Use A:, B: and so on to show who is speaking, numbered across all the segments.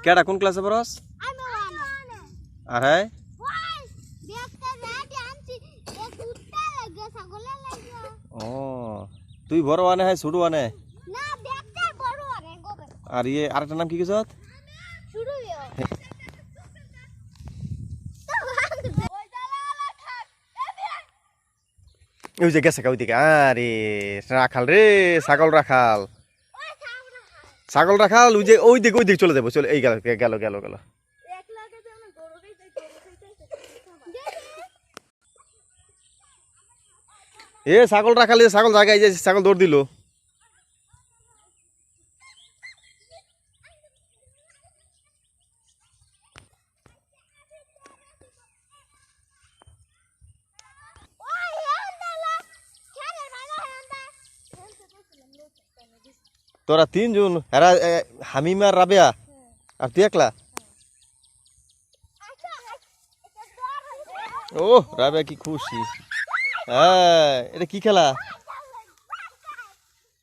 A: কেডা কোন ক্লাসে পড়স? আর হ্যাঁ ও তুই বড় আনে হয় ছোট আনে? আর ইয়ে আরেকটা নাম কি কিছু? ওই যে গেছে ওইদিকে। আরে রাখাল রে, ছাগল রাখাল, ছাগল রাখাল। ওই যে ওইদিকে চলে যাবো। চলে এই গেল গেল গেল গেল। এ ছাগল রাখাল, ছাগল জায়গায় যে ছাগল দৌড় দিল। তোরা তিনজন, এরা হামিমা আর রাবেয়া, আর তুই একলা? ও রাবেয়া কি খুশি। হ্যাঁ এটা কি খেলা?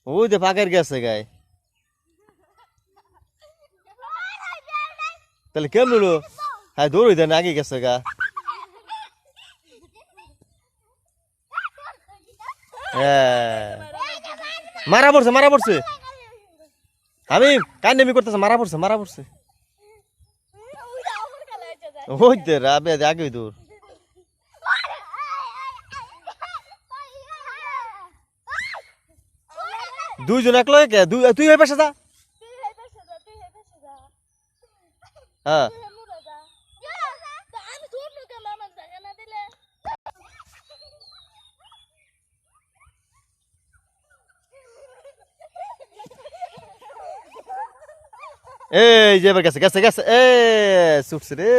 A: ওই যে পাকের গেছে গায়ে। তাহলে কেমন হলো? হ্যাঁ দৌড়ই দেন, আগে গেছে গা। হ্যাঁ মারা পড়ছে, মারা পড়ছে। আমি কান্নামি করতেছে, মারা পড়ছে, মারা পড়ছে। ওই দে রাবে আগে দূর। দুইজন এক লয় কে? তুই ওই পাশে যা। হ্যাঁ এই যে এবার গেছে গেছে গেছে। এ ছুটছে রে।